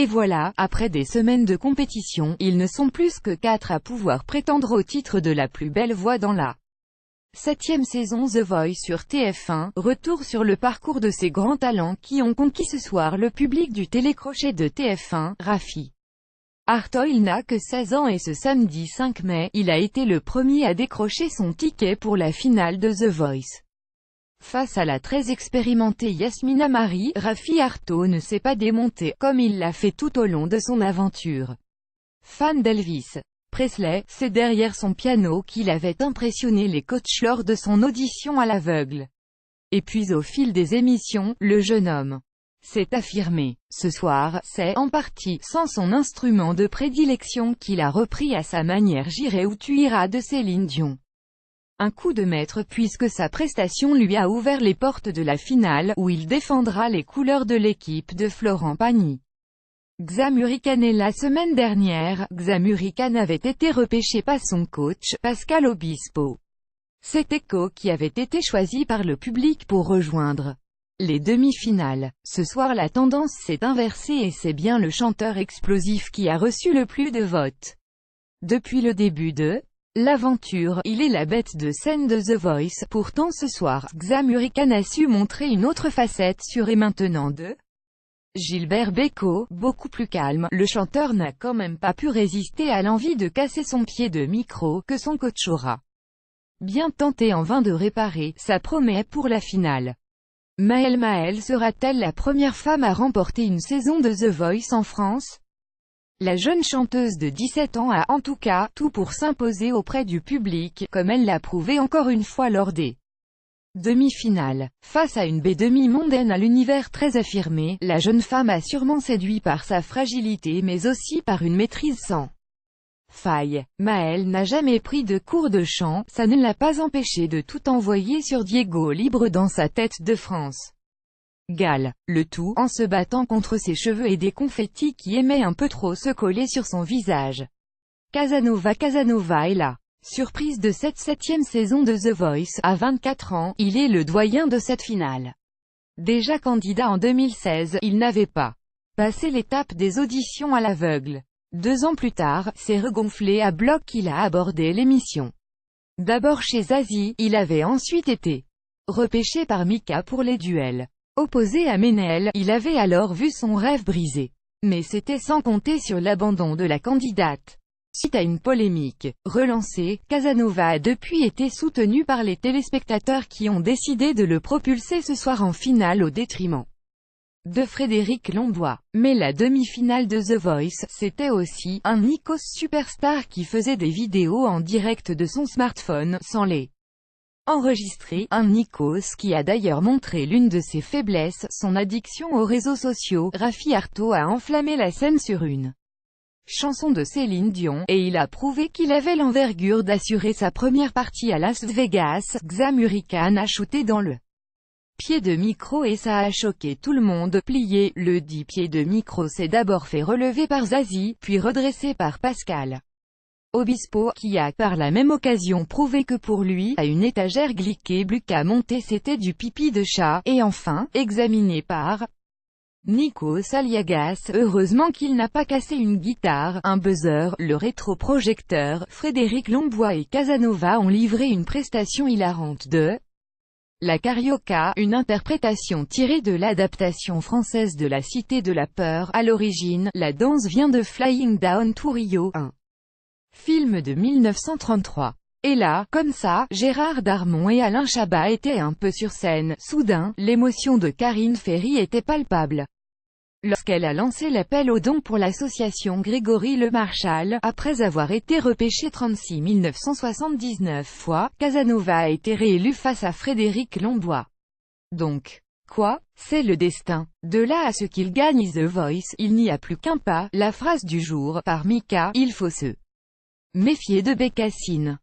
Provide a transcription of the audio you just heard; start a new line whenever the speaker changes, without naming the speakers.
Et voilà, après des semaines de compétition, ils ne sont plus que 4 à pouvoir prétendre au titre de la plus belle voix dans la 7e saison The Voice sur TF1, retour sur le parcours de ces grands talents qui ont conquis ce soir le public du télécrochet de TF1, Raffi Arto. Il n'a que 16 ans et ce samedi 5 mai, il a été le premier à décrocher son ticket pour la finale de The Voice. Face à la très expérimentée Yasmine Amari, Raffi Arto ne s'est pas démonté, comme il l'a fait tout au long de son aventure. Fan d'Elvis Presley, c'est derrière son piano qu'il avait impressionné les coachs lors de son audition à l'aveugle. Et puis au fil des émissions, le jeune homme s'est affirmé. Ce soir, c'est, en partie, sans son instrument de prédilection qu'il a repris à sa manière J'irai où tu iras de Céline Dion. Un coup de maître puisque sa prestation lui a ouvert les portes de la finale, où il défendra les couleurs de l'équipe de Florent Pagny. Xamurican. La semaine dernière, Xamurican avait été repêché par son coach, Pascal Obispo. C'est Echo qui avait été choisi par le public pour rejoindre les demi-finales. Ce soir la tendance s'est inversée et c'est bien le chanteur explosif qui a reçu le plus de votes. Depuis le début de l'aventure, il est la bête de scène de The Voice. Pourtant ce soir, Xamurican a su montrer une autre facette sur Et maintenant de Gilbert Bécaud. Beaucoup plus calme, le chanteur n'a quand même pas pu résister à l'envie de casser son pied de micro, que son coach aura bien tenté en vain de réparer. Ça promet pour la finale. Maëlle sera-t-elle la première femme à remporter une saison de The Voice en France? La jeune chanteuse de 17 ans a en tout cas tout pour s'imposer auprès du public, comme elle l'a prouvé encore une fois lors des demi-finales. Face à une B-demi mondaine à l'univers très affirmé, la jeune femme a sûrement séduit par sa fragilité mais aussi par une maîtrise sans faille. Maëlle n'a jamais pris de cours de chant, ça ne l'a pas empêché de tout envoyer sur Diego Libre dans sa tête de France Gall, le tout en se battant contre ses cheveux et des confettis qui aimaient un peu trop se coller sur son visage. Casanova est la surprise de cette 7e saison de The Voice. À 24 ans, il est le doyen de cette finale. Déjà candidat en 2016, il n'avait pas passé l'étape des auditions à l'aveugle. 2 ans plus tard, c'est regonflé à bloc qu'il a abordé l'émission. D'abord chez Zazie, il avait ensuite été repêché par Mika pour les duels. Opposé à Ménel, il avait alors vu son rêve brisé. Mais c'était sans compter sur l'abandon de la candidate. Suite à une polémique relancée, Casanova a depuis été soutenu par les téléspectateurs qui ont décidé de le propulser ce soir en finale au détriment de Frédéric Lombois. Mais la demi-finale de The Voice, c'était aussi un Nikos superstar qui faisait des vidéos en direct de son smartphone, sans les enregistrer. Un Nikos qui a d'ailleurs montré l'une de ses faiblesses, son addiction aux réseaux sociaux. Raffi Arto a enflammé la scène sur une chanson de Céline Dion, et il a prouvé qu'il avait l'envergure d'assurer sa première partie à Las Vegas. Xamurican a shooté dans le pied de micro et ça a choqué tout le monde. Plié, le dit pied de micro s'est d'abord fait relever par Zazie, puis redressé par Pascal Obispo, qui a, par la même occasion prouvé que pour lui, à une étagère gliquée qu'à monter c'était du pipi de chat, et enfin, examiné par Nikos Aliagas. Heureusement qu'il n'a pas cassé une guitare, un buzzer, le rétroprojecteur. Frédéric Lombois et Casanova ont livré une prestation hilarante de La Carioca, une interprétation tirée de l'adaptation française de La Cité de la Peur. À l'origine, la danse vient de Flying Down to Rio, un film de 1933. Et là, comme ça, Gérard Darmon et Alain Chabat étaient un peu sur scène. Soudain, l'émotion de Karine Ferry était palpable lorsqu'elle a lancé l'appel aux dons pour l'association Grégory Le Marchal. Après avoir été repêché 36 979 fois, Casanova a été réélu face à Frédéric Lombois. Donc, quoi? C'est le destin. De là à ce qu'il gagne The Voice, il n'y a plus qu'un pas. La phrase du jour, par Mika, il faut se méfier de Bécassine.